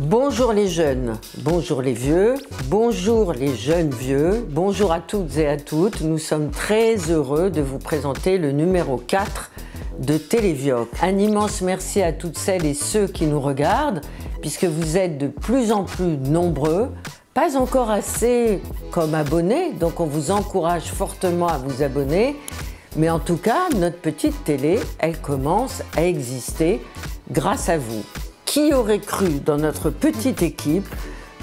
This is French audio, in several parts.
Bonjour les jeunes, bonjour les vieux, bonjour les jeunes vieux, bonjour à toutes et à toutes. Nous sommes très heureux de vous présenter le numéro 4 de Télévioc. Un immense merci à toutes celles et ceux qui nous regardent, puisque vous êtes de plus en plus nombreux, pas encore assez comme abonnés, donc on vous encourage fortement à vous abonner. Mais en tout cas, notre petite télé, elle commence à exister grâce à vous. Qui aurait cru dans notre petite équipe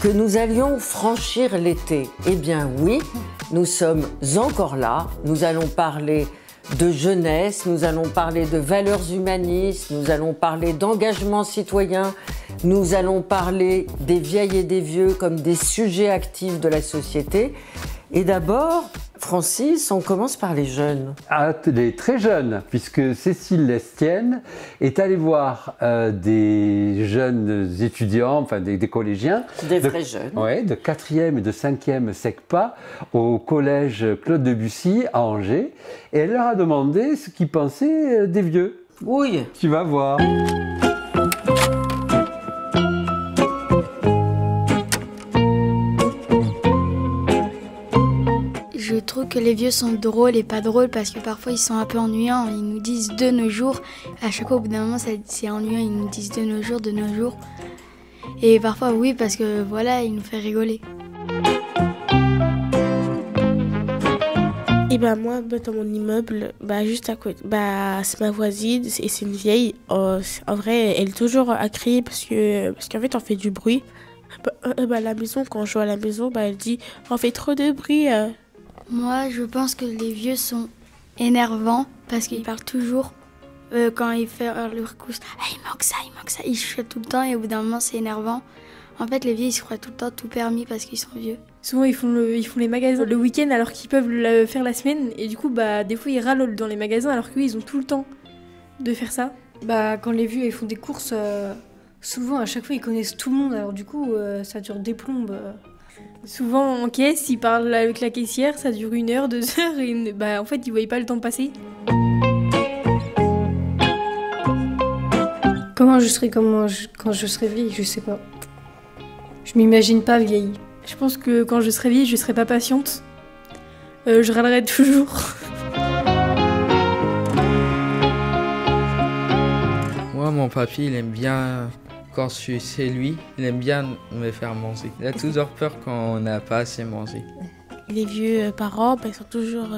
que nous allions franchir l'été? Eh bien oui, nous sommes encore là. Nous allons parler de jeunesse, nous allons parler de valeurs humanistes, nous allons parler d'engagement citoyen, nous allons parler des vieilles et des vieux comme des sujets actifs de la société. Et d'abord, Francis, on commence par les jeunes. Ah, les très jeunes, puisque Cécile Lestienne est allée voir des jeunes étudiants, enfin des collégiens. Des vrais jeunes. Oui, de 4e et de 5e SECPA au collège Claude Debussy à Angers. Et elle leur a demandé ce qu'ils pensaient des vieux. Oui. Tu vas voir. Je trouve que les vieux sont drôles et pas drôles parce que parfois ils sont un peu ennuyants. Ils nous disent de nos jours. À chaque fois, au bout d'un moment, c'est ennuyant. Ils nous disent de nos jours, de nos jours. Et parfois, oui, parce que voilà, ils nous font rigoler. Et bah moi, dans mon immeuble, juste à côté, c'est ma voisine et c'est une vieille. En vrai, elle est toujours à crier parce qu'en fait, on fait du bruit. À la maison, quand je joue à la maison, elle dit on fait trop de bruit. Moi, je pense que les vieux sont énervants parce qu'ils parlent toujours quand ils font leur course. Ah, il manque ça. Ils chuchotent tout le temps et au bout d'un moment, c'est énervant. En fait, les vieux, ils se croient tout le temps tout permis parce qu'ils sont vieux. Souvent, ils font les magasins le week-end alors qu'ils peuvent le faire la semaine. Et du coup, des fois, ils râlent dans les magasins alors qu'eux, ils ont tout le temps de faire ça. Quand les vieux ils font des courses, souvent, à chaque fois, ils connaissent tout le monde. Alors du coup, ça dure des plombes. Souvent, en caisse, ils parlent avec la caissière, ça dure 1 heure, 2 heures. Et en fait, ils ne voient pas le temps passer. Comment je serai quand je serai vieille, je sais pas. Je m'imagine pas vieille. Je pense que quand je serai vieille, je serai pas patiente. Je râlerai toujours. Moi, mon papy, il aime bien, quand je suis chez lui, il aime bien me faire manger. Il a toujours peur quand on n'a pas assez mangé. Les vieux parents, ils sont toujours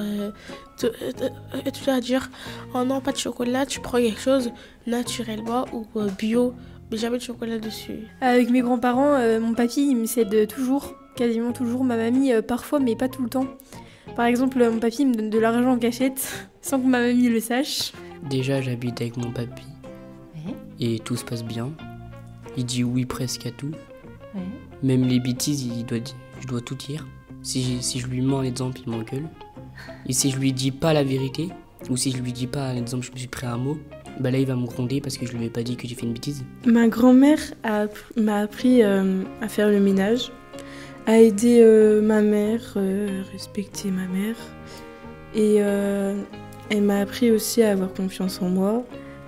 à dire oh non, pas de chocolat, tu prends quelque chose naturellement ou bio, mais jamais de chocolat dessus. Avec mes grands-parents, mon papy, il me cède toujours, quasiment toujours. Ma mamie, parfois, mais pas tout le temps. Par exemple, mon papy me donne de l'argent en cachette, sans que ma mamie le sache. Déjà, j'habite avec mon papy, et tout se passe bien. Il dit oui presque à tout. Même les bêtises, je dois tout dire. Si je lui mens un exemple, il m'engueule. Et si je lui dis pas la vérité, ou si je lui dis pas un exemple, je me suis pris un mot, là il va me gronder parce que je lui ai pas dit que j'ai fait une bêtise. Ma grand-mère m'a appris à faire le ménage, à aider ma mère, respecter ma mère. Et elle m'a appris aussi à avoir confiance en moi,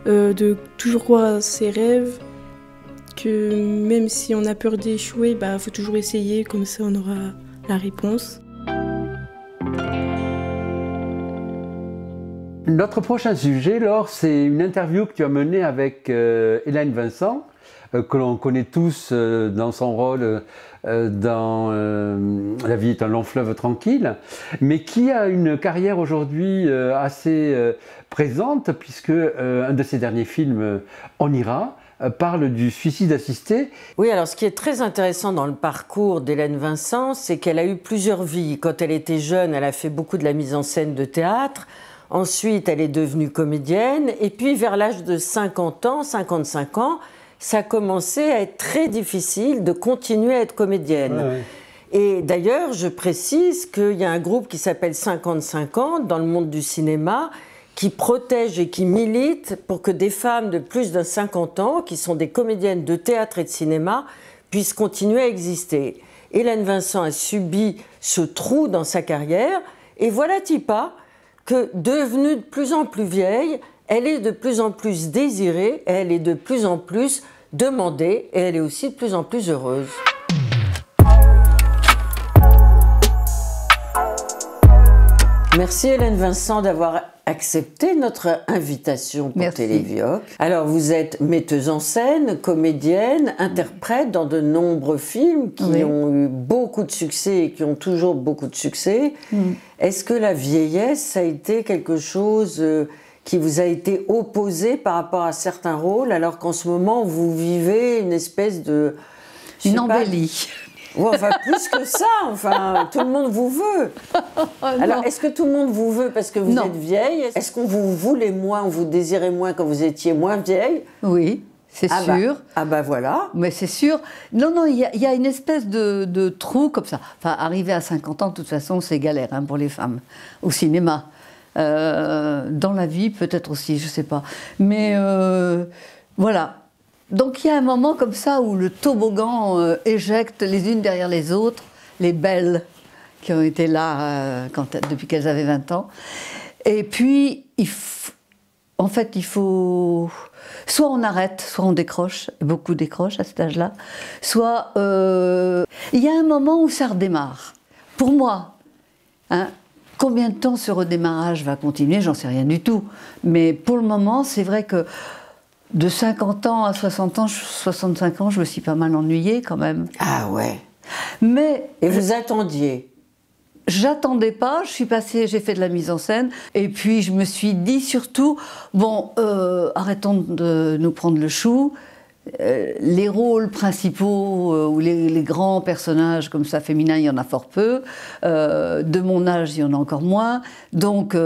de toujours croire à ses rêves, que même si on a peur d'échouer, faut toujours essayer, comme ça on aura la réponse. Notre prochain sujet, Laure, c'est une interview que tu as menée avec Hélène Vincent, que l'on connaît tous dans son rôle dans La vie est un long fleuve tranquille, mais qui a une carrière aujourd'hui assez présente, puisque un de ses derniers films, On ira, parle du suicide assisté. Oui, alors ce qui est très intéressant dans le parcours d'Hélène Vincent, c'est qu'elle a eu plusieurs vies. Quand elle était jeune, elle a fait beaucoup de la mise en scène de théâtre. Ensuite, elle est devenue comédienne. Et puis, vers l'âge de 55 ans, ça a commencé à être très difficile de continuer à être comédienne. Ouais. Et d'ailleurs, je précise qu'il y a un groupe qui s'appelle 50-50 dans le monde du cinéma qui protège et qui milite pour que des femmes de plus de 50 ans, qui sont des comédiennes de théâtre et de cinéma, puissent continuer à exister. Hélène Vincent a subi ce trou dans sa carrière, et voilà-t-il pas que, devenue de plus en plus vieille, elle est de plus en plus désirée, elle est de plus en plus demandée et elle est aussi de plus en plus heureuse. Merci Hélène Vincent d'avoir accepté notre invitation pour Télévioc. Alors vous êtes metteuse en scène, comédienne, interprète dans de nombreux films qui ont eu beaucoup de succès et qui ont toujours beaucoup de succès. Est-ce que la vieillesse, ça a été quelque chose qui vous a été opposé par rapport à certains rôles, alors qu'en ce moment vous vivez une espèce de... Une embellie. Ouais, enfin, plus que ça, enfin, tout le monde vous veut. Alors, est-ce que tout le monde vous veut parce que vous êtes vieille? Est-ce qu'on vous voulait moins, on vous désirait moins quand vous étiez moins vieille? Oui, c'est sûr. Voilà. Mais c'est sûr. Non, il y a une espèce de trou comme ça. Enfin, arriver à 50 ans, de toute façon, c'est galère hein, pour les femmes, au cinéma. Dans la vie, peut-être aussi, je ne sais pas. Mais voilà. Donc il y a un moment comme ça où le toboggan éjecte les unes derrière les autres, les belles qui ont été là depuis qu'elles avaient 20 ans. Et puis, en fait, il faut... Soit on arrête, soit on décroche, beaucoup décrochent à cet âge-là, soit il y a un moment où ça redémarre. Pour moi, hein, combien de temps ce redémarrage va continuer, j'en sais rien du tout. Mais pour le moment, c'est vrai que de 50 ans à 60 ans, 65 ans, je me suis pas mal ennuyée quand même. Ah ouais. Mais et vous attendiez? J'attendais pas, j'ai fait de la mise en scène, et puis je me suis dit surtout, bon, arrêtons de nous prendre le chou, les rôles principaux, ou les grands personnages comme ça féminins, il y en a fort peu, de mon âge, il y en a encore moins, donc...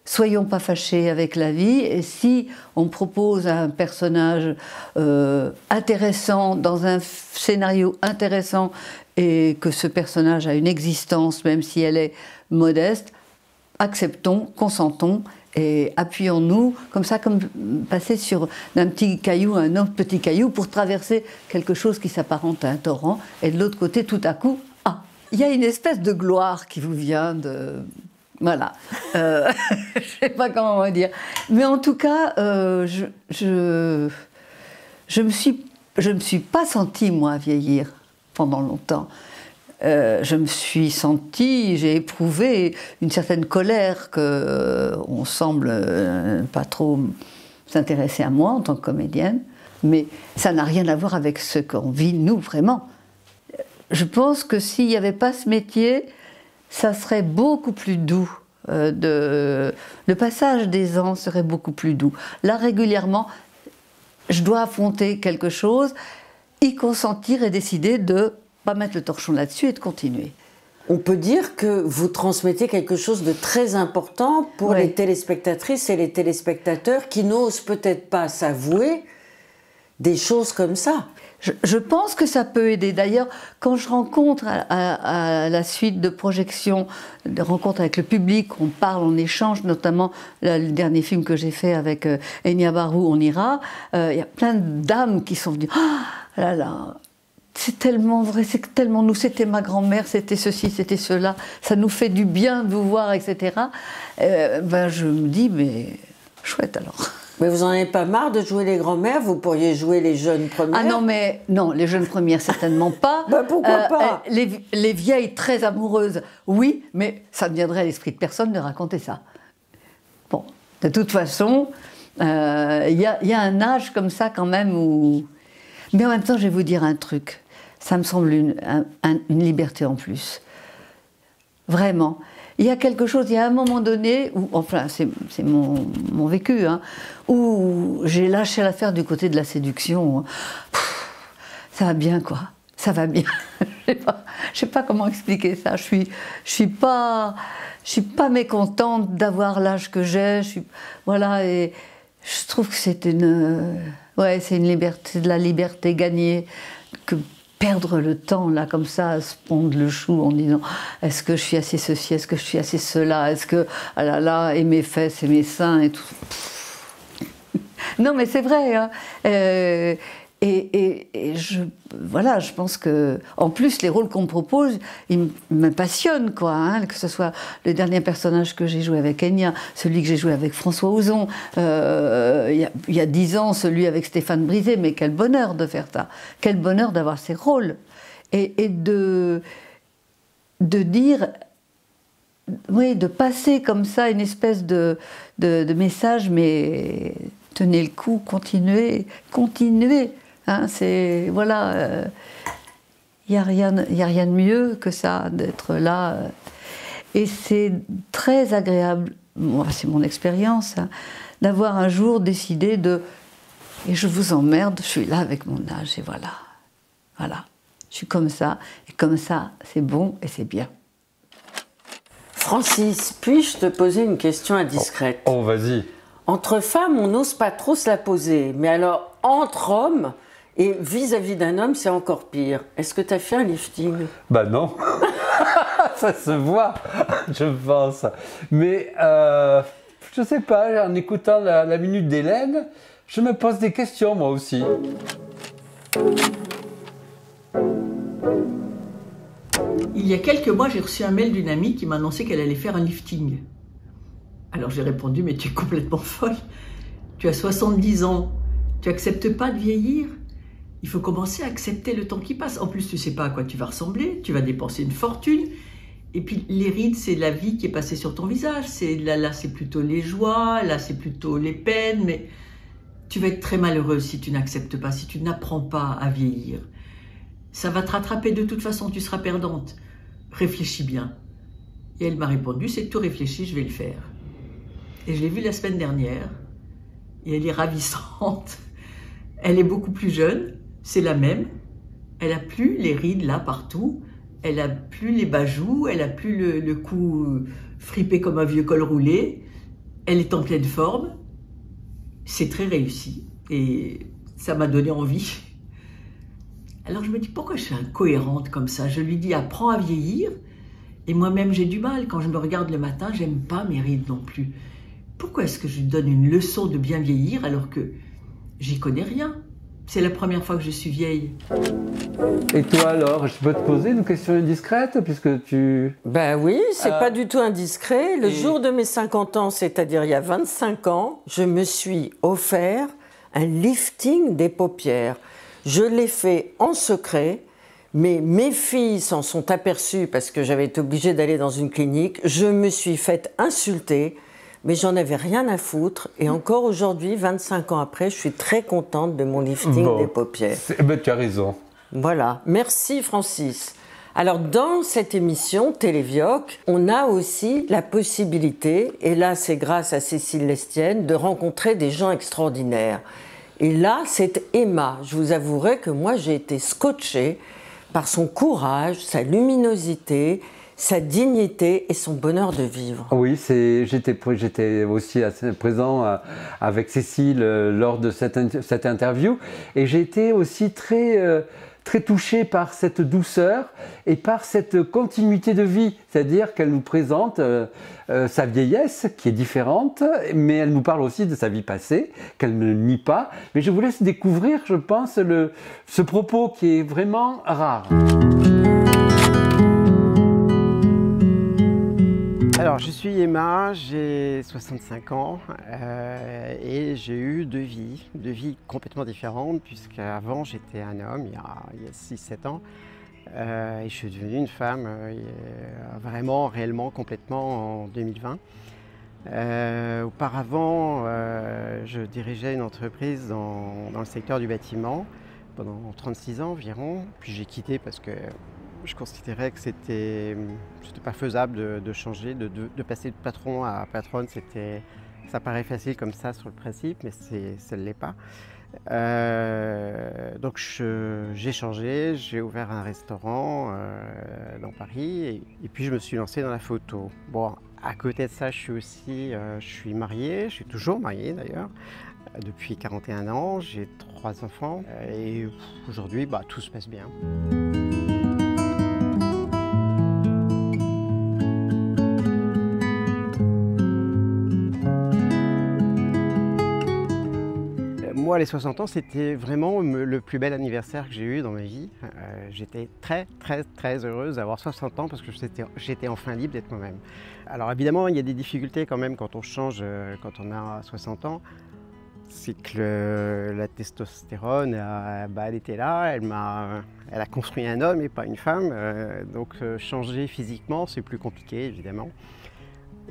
soyons pas fâchés avec la vie, et si on propose un personnage intéressant, dans un scénario intéressant, et que ce personnage a une existence, même si elle est modeste, acceptons, consentons, et appuyons-nous, comme ça, comme passer sur d'un petit caillou à un autre petit caillou, pour traverser quelque chose qui s'apparente à un torrent, et de l'autre côté, tout à coup, il y a une espèce de gloire qui vous vient de... Voilà, je ne sais pas comment on va dire. Mais en tout cas, je me suis pas sentie, moi, vieillir pendant longtemps. Je me suis sentie, j'ai éprouvé une certaine colère qu'on semble pas trop s'intéresser à moi en tant que comédienne. Mais ça n'a rien à voir avec ce qu'on vit, nous, vraiment. Je pense que s'il n'y avait pas ce métier... ça serait beaucoup plus doux. Le passage des ans serait beaucoup plus doux. Là, régulièrement, je dois affronter quelque chose, y consentir et décider de ne pas mettre le torchon là-dessus et de continuer. On peut dire que vous transmettez quelque chose de très important pour les téléspectatrices et les téléspectateurs qui n'osent peut-être pas s'avouer des choses comme ça. Je pense que ça peut aider. D'ailleurs, quand je rencontre à la suite de projections, de rencontres avec le public, on parle, on échange, notamment le dernier film que j'ai fait avec Enya Barou, On ira, il y a plein de dames qui sont venues. Ah là là, c'est tellement vrai, c'est tellement nous, c'était ma grand-mère, c'était ceci, c'était cela, ça nous fait du bien de vous voir, etc. Je me dis, mais chouette alors. Mais vous en avez pas marre de jouer les grand-mères? Vous pourriez jouer les jeunes premières? Ah non, les jeunes premières, certainement pas. Pourquoi pas? Les vieilles très amoureuses, oui, mais ça ne viendrait à l'esprit de personne de raconter ça. Bon, de toute façon, y a un âge comme ça quand même où... Mais en même temps, je vais vous dire un truc. Ça me semble une liberté en plus. Vraiment. Il y a quelque chose, il y a un moment donné, où, enfin c'est mon vécu, hein, où j'ai lâché l'affaire du côté de la séduction. Ça va bien quoi, ça va bien. Je sais pas comment expliquer ça. Je suis pas mécontente d'avoir l'âge que j'ai. Voilà, et je trouve que c'est une liberté, de la liberté gagnée que perdre le temps, là, comme ça, à se pondre le chou en disant « Est-ce que je suis assez ceci, est-ce que je suis assez cela, est-ce que... Ah là là, et mes fesses et mes seins et tout. » Non, mais c'est vrai, hein. Et voilà, je pense que, en plus, les rôles qu'on me propose, ils me passionnent, quoi. Hein, que ce soit le dernier personnage que j'ai joué avec Enya, celui que j'ai joué avec François Ozon, il y a 10 ans, celui avec Stéphane Brisé. Mais quel bonheur de faire ça! Quel bonheur d'avoir ces rôles! Et de dire... Oui, de passer comme ça une espèce de message, mais tenez le coup, continuez. Hein, c'est, voilà, il n'y a rien de mieux que ça, d'être là. Et c'est très agréable, moi, c'est mon expérience, hein, d'avoir un jour décidé de... Et je vous emmerde, je suis là avec mon âge, et voilà. Voilà, je suis comme ça, et comme ça, c'est bon et c'est bien. Francis, puis-je te poser une question indiscrète? Oh, vas-y. Entre femmes, on n'ose pas trop se la poser, mais alors entre hommes et vis-à-vis d'un homme, c'est encore pire. Est-ce que tu as fait un lifting? Bah non, ça se voit, je pense. Mais je sais pas, en écoutant la minute d'Hélène, je me pose des questions moi aussi. Il y a quelques mois, j'ai reçu un mail d'une amie qui m'a annoncé qu'elle allait faire un lifting. Alors j'ai répondu, mais tu es complètement folle. Tu as 70 ans, tu acceptes pas de vieillir? Il faut commencer à accepter le temps qui passe. En plus, tu sais pas à quoi tu vas ressembler, tu vas dépenser une fortune. Et puis les rides, c'est la vie qui est passée sur ton visage. Là, c'est plutôt les joies, là, c'est plutôt les peines. Mais tu vas être très malheureuse si tu n'acceptes pas, si tu n'apprends pas à vieillir. Ça va te rattraper de toute façon, tu seras perdante. Réfléchis bien. Et elle m'a répondu, c'est tout réfléchi, je vais le faire. Et je l'ai vue la semaine dernière, et elle est ravissante. Elle est beaucoup plus jeune, c'est la même. Elle a plus les rides là partout, elle a plus les bajoux, elle a plus le cou fripé comme un vieux col roulé. Elle est en pleine forme. C'est très réussi, et ça m'a donné envie. Alors je me dis, pourquoi je suis incohérente comme ça? Je lui dis, apprends à vieillir. Et moi-même, j'ai du mal. Quand je me regarde le matin, j'aime pas mes rides non plus. Pourquoi est-ce que je lui donne une leçon de bien vieillir alors que j'y connais rien? C'est la première fois que je suis vieille. Et toi alors, je peux te poser une question indiscrète puisque tu... Ben oui, c'est pas du tout indiscret. Le jour de mes 50 ans, c'est-à-dire il y a 25 ans, je me suis offert un lifting des paupières. Je l'ai fait en secret, mais mes filles s'en sont aperçues parce que j'avais été obligée d'aller dans une clinique. Je me suis faite insulter, mais j'en avais rien à foutre. Et encore aujourd'hui, 25 ans après, je suis très contente de mon lifting des paupières. Ben, tu as raison. Voilà. Merci Francis. Alors dans cette émission Télévioc, on a aussi la possibilité, et là c'est grâce à Cécile Lestienne, de rencontrer des gens extraordinaires. Et là, c'est Emma. Je vous avouerai que moi, j'ai été scotchée par son courage, sa luminosité, sa dignité et son bonheur de vivre. Oui, j'étais aussi assez présent avec Cécile lors de cette interview. Et j'ai été aussi très touché par cette douceur et par cette continuité de vie. C'est-à-dire qu'elle nous présente sa vieillesse, qui est différente, mais elle nous parle aussi de sa vie passée, qu'elle ne nie pas. Mais je vous laisse découvrir, je pense, ce propos qui est vraiment rare. Alors, je suis Emma, j'ai 65 ans et j'ai eu deux vies complètement différentes, puisqu'avant j'étais un homme il y a 6-7 ans et je suis devenue une femme vraiment, réellement, complètement en 2020. Auparavant, je dirigeais une entreprise dans le secteur du bâtiment pendant 36 ans environ, puis j'ai quitté parce que je considérais que c'était pas faisable de changer, de passer de patron à patronne. Ça paraît facile comme ça sur le principe, mais ça ne l'est pas. Donc j'ai changé, j'ai ouvert un restaurant dans Paris et puis je me suis lancé dans la photo. Bon, à côté de ça, je suis marié, je suis toujours marié d'ailleurs, depuis 41 ans, j'ai 3 enfants et aujourd'hui tout se passe bien. Moi, les 60 ans, c'était vraiment le plus bel anniversaire que j'ai eu dans ma vie. J'étais très, très, très heureuse d'avoir 60 ans parce que j'étais enfin libre d'être moi-même. Alors évidemment, il y a des difficultés quand même quand on change, quand on a 60 ans. C'est que la testostérone, elle était là, elle a construit un homme et pas une femme. Donc changer physiquement, c'est plus compliqué, évidemment.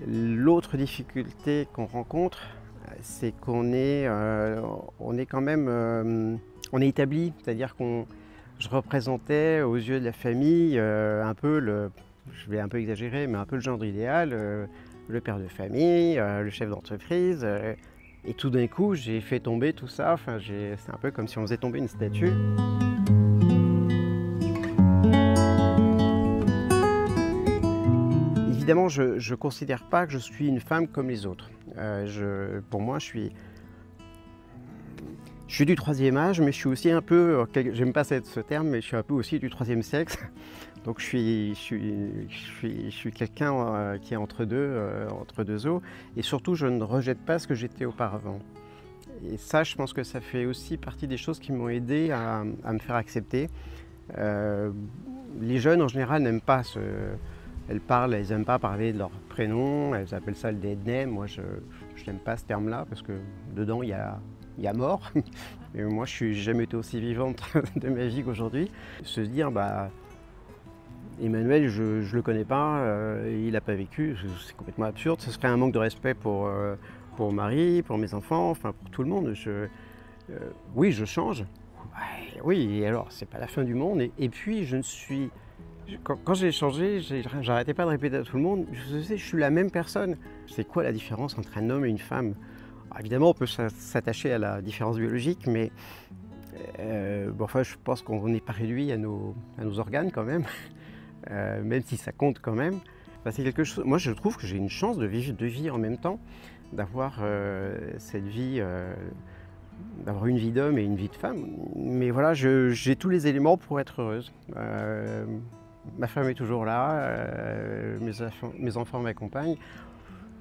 L'autre difficulté qu'on rencontre, c'est qu'on est quand même on est établi, c'est-à-dire je représentais aux yeux de la famille un peu je vais un peu exagérer, mais un peu le genre idéal, le père de famille, le chef d'entreprise, et tout d'un coup j'ai fait tomber tout ça, enfin, c'est un peu comme si on faisait tomber une statue. Évidemment, je ne considère pas que je suis une femme comme les autres. Pour moi, je suis du troisième âge, mais je suis aussi un peu, j'aime pas ce terme, mais je suis un peu aussi du troisième sexe. Donc je suis quelqu'un qui est entre deux eaux. Et surtout, je ne rejette pas ce que j'étais auparavant. Et ça, je pense que ça fait aussi partie des choses qui m'ont aidé à me faire accepter. Les jeunes, en général, n'aiment pas elles n'aiment pas parler de leur prénom, elles appellent ça le dead name. Moi, je n'aime pas ce terme-là parce que dedans, il y a mort. Et moi, je n'ai jamais été aussi vivante de ma vie qu'aujourd'hui. Se dire, Emmanuel, je ne le connais pas, il n'a pas vécu, c'est complètement absurde. Ce serait un manque de respect pour Marie, pour mes enfants, enfin pour tout le monde. Oui, je change. Oui, et alors, c'est pas la fin du monde. Et puis, quand j'ai changé, j'arrêtais pas de répéter à tout le monde, je suis la même personne. C'est quoi la différence entre un homme et une femme? Alors, évidemment, on peut s'attacher à la différence biologique, mais je pense qu'on n'est pas réduit à nos organes quand même, même si ça compte quand même. Enfin, c'est quelque chose. Moi, je trouve que j'ai une chance de vivre deux vies en même temps, d'avoir cette vie, d'avoir une vie d'homme et une vie de femme. Mais voilà, j'ai tous les éléments pour être heureuse. Ma femme est toujours là, mes enfants m'accompagnent.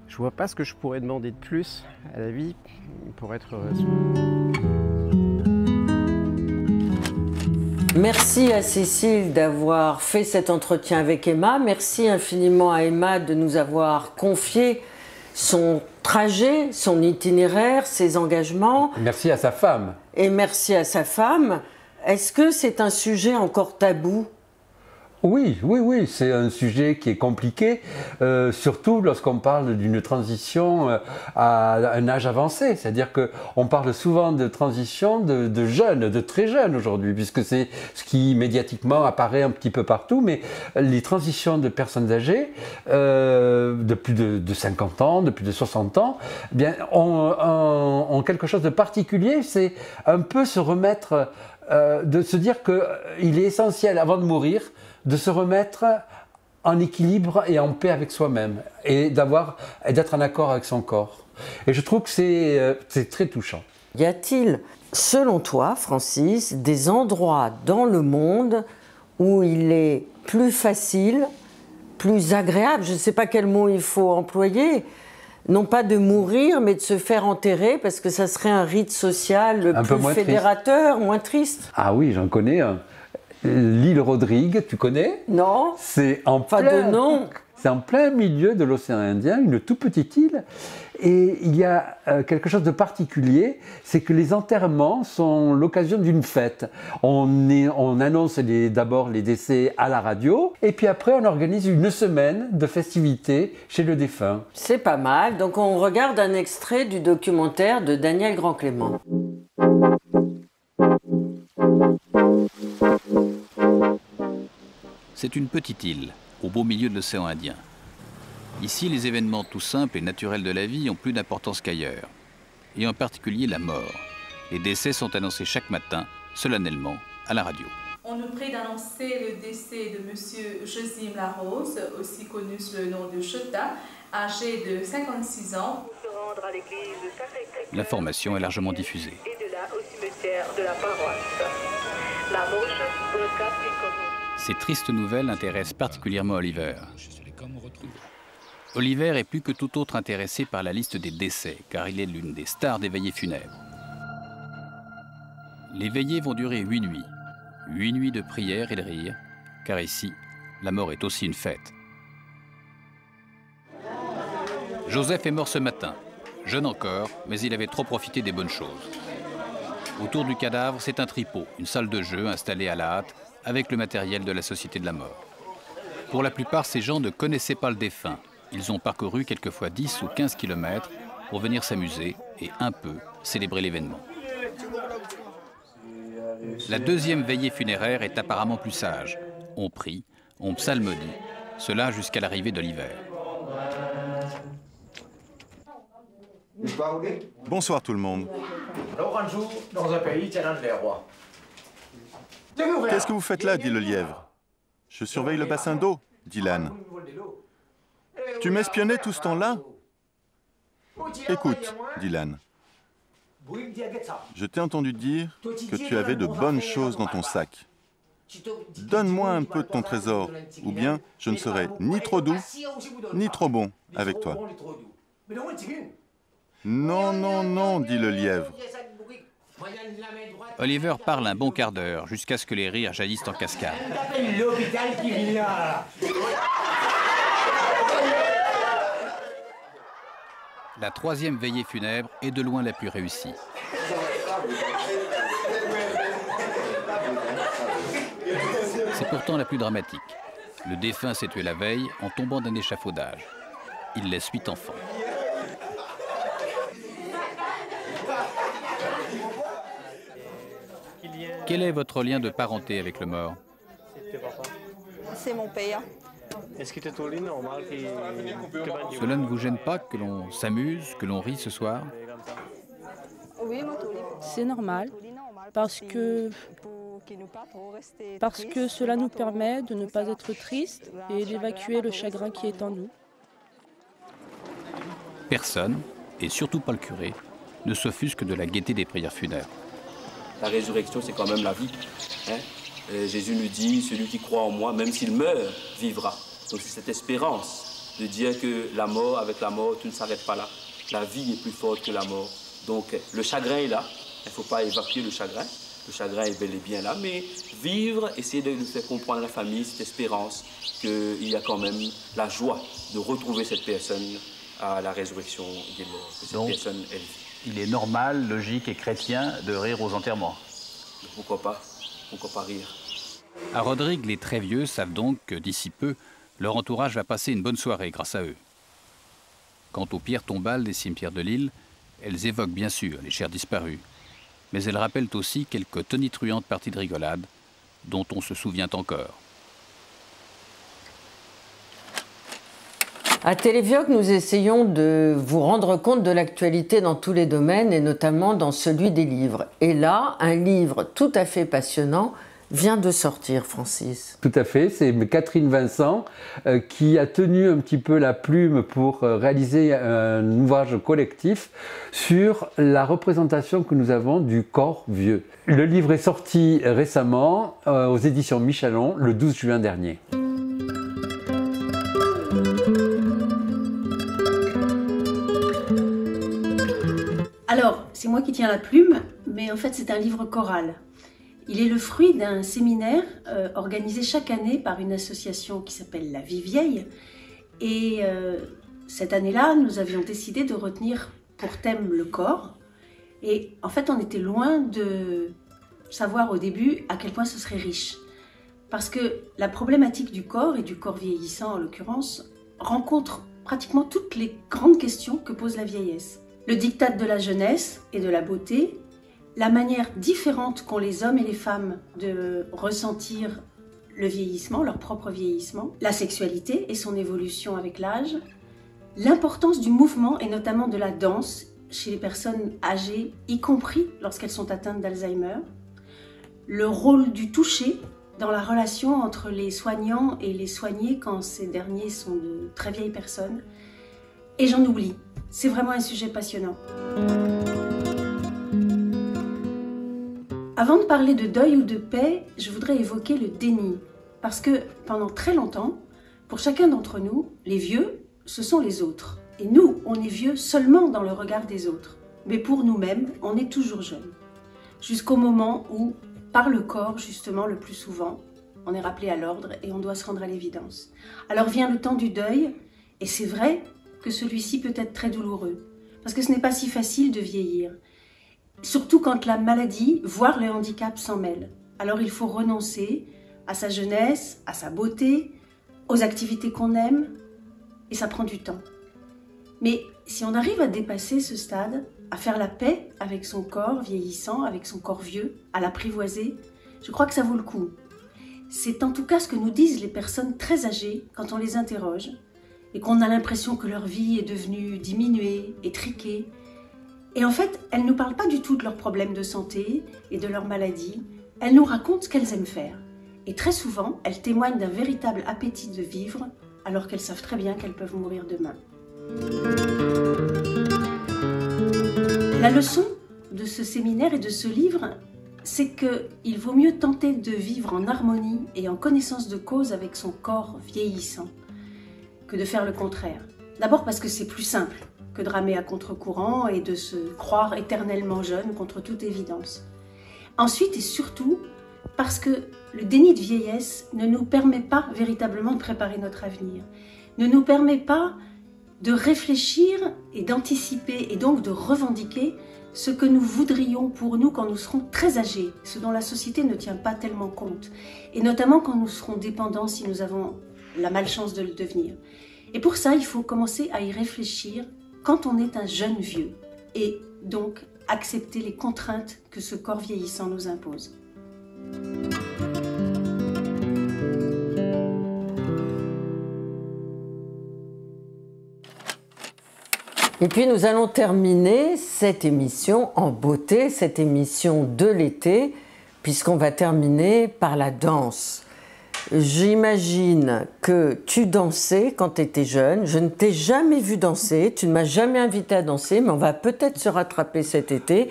Je ne vois pas ce que je pourrais demander de plus à la vie pour être heureuse. Merci à Cécile d'avoir fait cet entretien avec Emma. Merci infiniment à Emma de nous avoir confié son trajet, son itinéraire, ses engagements. Merci à sa femme. Et merci à sa femme. Est-ce que c'est un sujet encore tabou ? Oui, c'est un sujet qui est compliqué, surtout lorsqu'on parle d'une transition à un âge avancé. C'est-à-dire qu'on parle souvent de transition de jeunes, de très jeunes aujourd'hui, puisque c'est ce qui médiatiquement apparaît un petit peu partout, mais les transitions de personnes âgées, de plus de 50 ans, de plus de 60 ans, eh bien, ont quelque chose de particulier, c'est un peu se remettre, de se dire qu'il est essentiel, avant de mourir, de se remettre en équilibre et en paix avec soi-même et d'être en accord avec son corps. Et je trouve que c'est très touchant. Y a-t-il, selon toi, Francis, des endroits dans le monde où il est plus facile, plus agréable, je ne sais pas quel mot il faut employer, non pas de mourir, mais de se faire enterrer, parce que ça serait un rite social plus fédérateur, moins triste? Ah oui, j'en connais un. L'île Rodrigue, tu connais? Non. C'est en plein milieu de l'océan Indien, une toute petite île. Et il y a quelque chose de particulier, c'est que les enterrements sont l'occasion d'une fête. On annonce d'abord les décès à la radio, et puis après on organise une semaine de festivités chez le défunt. C'est pas mal. Donc on regarde un extrait du documentaire de Daniel Grand-Clément. C'est une petite île, au beau milieu de l'océan Indien. Ici, les événements tout simples et naturels de la vie ont plus d'importance qu'ailleurs. Et en particulier la mort. Les décès sont annoncés chaque matin, solennellement, à la radio. On nous prie d'annoncer le décès de M. Josim Larose, aussi connu sous le nom de Chota, âgé de 56 ans. L'information est largement diffusée. Et de là au cimetière de la paroisse. La Ces tristes nouvelles intéressent particulièrement Oliver. Oliver est plus que tout autre intéressé par la liste des décès, car il est l'une des stars des veillées funèbres. Les veillées vont durer 8 nuits. 8 nuits de prière et de rire, car ici, la mort est aussi une fête. Joseph est mort ce matin, jeune encore, mais il avait trop profité des bonnes choses. Autour du cadavre, c'est un tripot, une salle de jeu installée à la hâte, avec le matériel de la Société de la Mort. Pour la plupart, ces gens ne connaissaient pas le défunt. Ils ont parcouru quelquefois 10 ou 15 kilomètres pour venir s'amuser et un peu célébrer l'événement. La deuxième veillée funéraire est apparemment plus sage. On prie, on psalmodie, cela jusqu'à l'arrivée de l'hiver. Bonsoir tout le monde. Qu'est-ce que vous faites là, dit le lièvre. Je surveille le bassin d'eau, dit l'âne. Tu m'espionnais tout ce temps-là? Écoute, dit l'âne. Je t'ai entendu dire que tu avais de bonnes choses dans ton sac. Donne-moi un peu de ton trésor, ou bien je ne serai ni trop doux, ni trop bon avec toi. Non, non, non, dit le lièvre. Oliver parle un bon quart d'heure, jusqu'à ce que les rires jaillissent en cascade. La troisième veillée funèbre est de loin la plus réussie. C'est pourtant la plus dramatique. Le défunt s'est tué la veille en tombant d'un échafaudage. Il laisse 8 enfants. Quel est votre lien de parenté avec le mort? C'est mon père. Cela ne vous gêne pas que l'on s'amuse, que l'on rit ce soir? C'est normal, parce que cela nous permet de ne pas être tristes et d'évacuer le chagrin qui est en nous. Personne, et surtout pas le curé, ne s'offusque de la gaieté des prières funèbres. La résurrection, c'est quand même la vie. Hein? Jésus nous dit, celui qui croit en moi, même s'il meurt, vivra. Donc c'est cette espérance de dire que la mort, avec la mort, tout ne s'arrête pas là. La vie est plus forte que la mort. Donc le chagrin est là. Il ne faut pas évacuer le chagrin. Le chagrin est bel et bien là. Mais vivre, essayer de faire comprendre à la famille cette espérance qu'il y a quand même la joie de retrouver cette personne à la résurrection des morts. Que cette personne, elle vit. Il est normal, logique et chrétien de rire aux enterrements. Pourquoi pas? Pourquoi pas rire? À Rodrigue, les très vieux savent donc que d'ici peu, leur entourage va passer une bonne soirée grâce à eux. Quant aux pierres tombales des cimetières de l'île, elles évoquent bien sûr les chers disparus, mais elles rappellent aussi quelques tonitruantes parties de rigolade dont on se souvient encore. À Télévioc, nous essayons de vous rendre compte de l'actualité dans tous les domaines et notamment dans celui des livres. Et là, un livre tout à fait passionnant vient de sortir, Francis. Tout à fait, c'est Catherine Vincent qui a tenu un petit peu la plume pour réaliser un ouvrage collectif sur la représentation que nous avons du corps vieux. Le livre est sorti récemment aux éditions Michalon le 12 juin dernier. Alors, c'est moi qui tiens la plume, mais en fait c'est un livre choral. Il est le fruit d'un séminaire organisé chaque année par une association qui s'appelle La Vie Vieille. Et cette année-là, nous avions décidé de retenir pour thème le corps. Et en fait, on était loin de savoir au début à quel point ce serait riche. Parce que la problématique du corps, et du corps vieillissant en l'occurrence, rencontre pratiquement toutes les grandes questions que pose la vieillesse. Le diktat de la jeunesse et de la beauté, la manière différente qu'ont les hommes et les femmes de ressentir le vieillissement, leur propre vieillissement, la sexualité et son évolution avec l'âge, l'importance du mouvement et notamment de la danse chez les personnes âgées, y compris lorsqu'elles sont atteintes d'Alzheimer, le rôle du toucher dans la relation entre les soignants et les soignés quand ces derniers sont de très vieilles personnes, et j'en oublie. C'est vraiment un sujet passionnant. Avant de parler de deuil ou de paix, je voudrais évoquer le déni. Parce que pendant très longtemps, pour chacun d'entre nous, les vieux, ce sont les autres. Et nous, on est vieux seulement dans le regard des autres. Mais pour nous-mêmes, on est toujours jeunes. jusqu'au moment où, par le corps justement le plus souvent, on est rappelé à l'ordre et on doit se rendre à l'évidence. Alors vient le temps du deuil, et c'est vrai que celui-ci peut être très douloureux, parce que ce n'est pas si facile de vieillir, surtout quand la maladie, voire le handicap s'en mêle. Alors il faut renoncer à sa jeunesse, à sa beauté, aux activités qu'on aime, et ça prend du temps. Mais si on arrive à dépasser ce stade, à faire la paix avec son corps vieillissant, avec son corps vieux, à l'apprivoiser, je crois que ça vaut le coup. C'est en tout cas ce que nous disent les personnes très âgées quand on les interroge et qu'on a l'impression que leur vie est devenue diminuée, étriquée. Et en fait, elles ne nous parlent pas du tout de leurs problèmes de santé et de leurs maladies. Elles nous racontent ce qu'elles aiment faire. Et très souvent, elles témoignent d'un véritable appétit de vivre alors qu'elles savent très bien qu'elles peuvent mourir demain. La leçon de ce séminaire et de ce livre, c'est qu'il vaut mieux tenter de vivre en harmonie et en connaissance de cause avec son corps vieillissant que de faire le contraire. D'abord parce que c'est plus simple que de ramer à contre-courant et de se croire éternellement jeune contre toute évidence. Ensuite et surtout parce que le déni de vieillesse ne nous permet pas véritablement de préparer notre avenir, ne nous permet pas de réfléchir et d'anticiper et donc de revendiquer ce que nous voudrions pour nous quand nous serons très âgés, ce dont la société ne tient pas tellement compte, et notamment quand nous serons dépendants si nous avons la malchance de le devenir. Et pour ça, il faut commencer à y réfléchir quand on est un jeune vieux, et donc accepter les contraintes que ce corps vieillissant nous impose. Et puis nous allons terminer cette émission en beauté, cette émission de l'été, puisqu'on va terminer par la danse. J'imagine que tu dansais quand tu étais jeune. Je ne t'ai jamais vu danser, tu ne m'as jamais invité à danser, mais on va peut-être se rattraper cet été.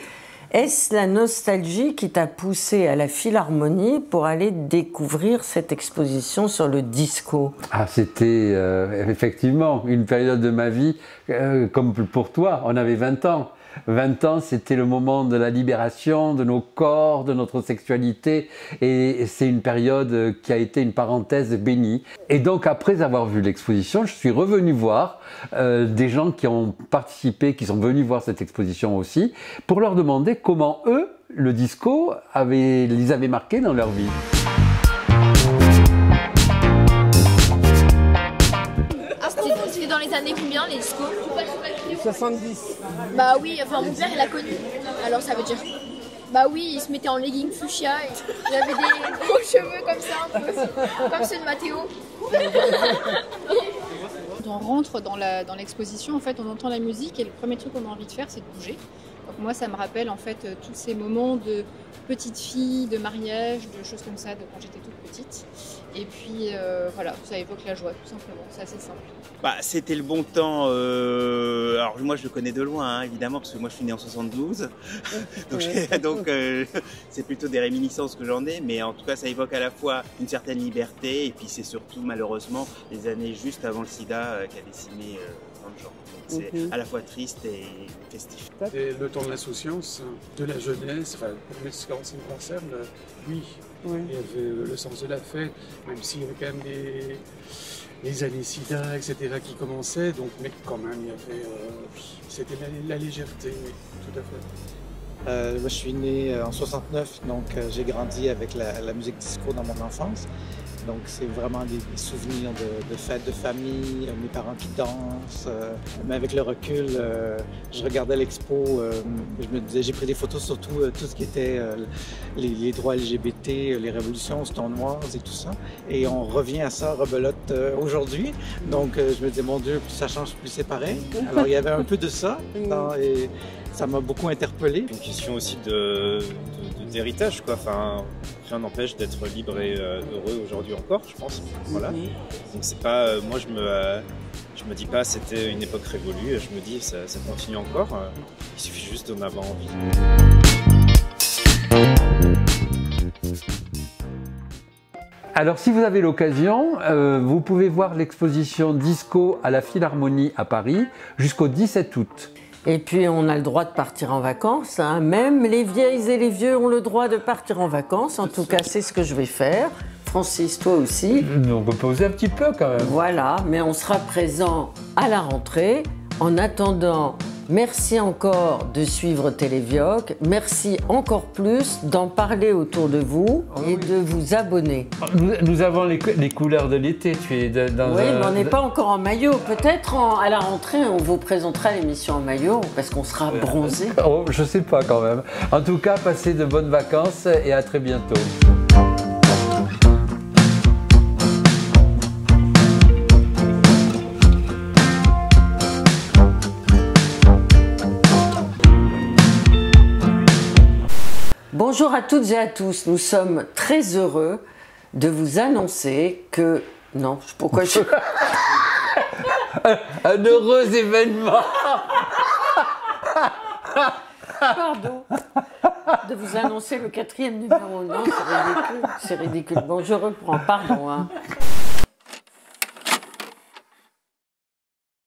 Est-ce la nostalgie qui t'a poussé à la Philharmonie pour aller découvrir cette exposition sur le disco? Ah, c'était effectivement une période de ma vie, comme pour toi, on avait 20 ans. 20 ans, c'était le moment de la libération de nos corps, de notre sexualité, et c'est une période qui a été une parenthèse bénie. Et donc après avoir vu l'exposition, je suis revenu voir des gens qui ont participé, qui sont venus voir cette exposition aussi, pour leur demander comment eux, le disco, les avait marqués dans leur vie. Ah, c'était dans les années combien les discos? 70. Bah oui, enfin mon père il a connu, alors ça veut dire... Bah oui, il se mettait en legging fuchsia et il avait des gros cheveux comme ça, un peu, comme ceux de Mathéo. Quand on rentre dans l'exposition, en fait, on entend la musique et le premier truc qu'on a envie de faire, c'est de bouger. Donc moi, ça me rappelle en fait tous ces moments de petite fille, de mariage, de choses comme ça, de quand j'étais toute petite. Et puis voilà, ça évoque la joie, tout simplement. C'est assez simple. Bah, c'était le bon temps. Alors moi, je le connais de loin, hein, évidemment, parce que moi, je suis né en 72. donc c'est plutôt des réminiscences que j'en ai, mais en tout cas, ça évoque à la fois une certaine liberté, et puis c'est surtout, malheureusement, les années juste avant le sida qui a décimé dans le genre. C'est à la fois triste et festif. Et le temps de l'insouciance, de la jeunesse, enfin, pour ce qui me concerne, oui. Il y avait le sens de la fête, même s'il y avait quand même les années sida, etc. qui commençaient, donc, mais quand même, il y avait, c'était la légèreté, oui, tout à fait. Moi, je suis né en 69, donc j'ai grandi avec la musique disco dans mon enfance. Donc c'est vraiment des souvenirs de fêtes de famille, mes parents qui dansent. Mais avec le recul, je regardais l'expo, je me disais, j'ai pris des photos sur tout ce qui était les droits LGBT, les révolutions stonewalls et tout ça. Et on revient à ça, rebelote, aujourd'hui. Donc je me disais, mon Dieu, plus ça change, plus c'est pareil. Alors il y avait un peu de ça, et ça m'a beaucoup interpellé. Une question aussi d'héritage, quoi. Enfin, rien n'empêche d'être libre et heureux aujourd'hui encore, je pense. Voilà. Donc c'est pas, moi je me dis pas c'était une époque révolue. Je me dis ça continue encore. Il suffit juste d'en avoir envie. Alors si vous avez l'occasion, vous pouvez voir l'exposition Disco à la Philharmonie à Paris jusqu'au 17 août. Et puis on a le droit de partir en vacances, hein. Même les vieilles et les vieux ont le droit de partir en vacances. En tout cas, c'est ce que je vais faire. Francis, toi aussi. On peut poser un petit peu quand même. Voilà, mais on sera présent à la rentrée. En attendant, merci encore de suivre Télévioc. Merci encore plus d'en parler autour de vous et de vous abonner. Nous avons les couleurs de l'été. Tu es dans oui, mais on n'est pas encore en maillot. Peut-être à la rentrée, on vous présentera l'émission en maillot parce qu'on sera bronzé. Oh, je sais pas quand même. En tout cas, passez de bonnes vacances et à très bientôt. Bonjour à toutes et à tous, nous sommes très heureux de vous annoncer que... Non, pourquoi je... Un heureux événement. Pardon. De vous annoncer le 4e numéro. Non, c'est ridicule, c'est ridicule. Bon, je reprends, pardon. Hein.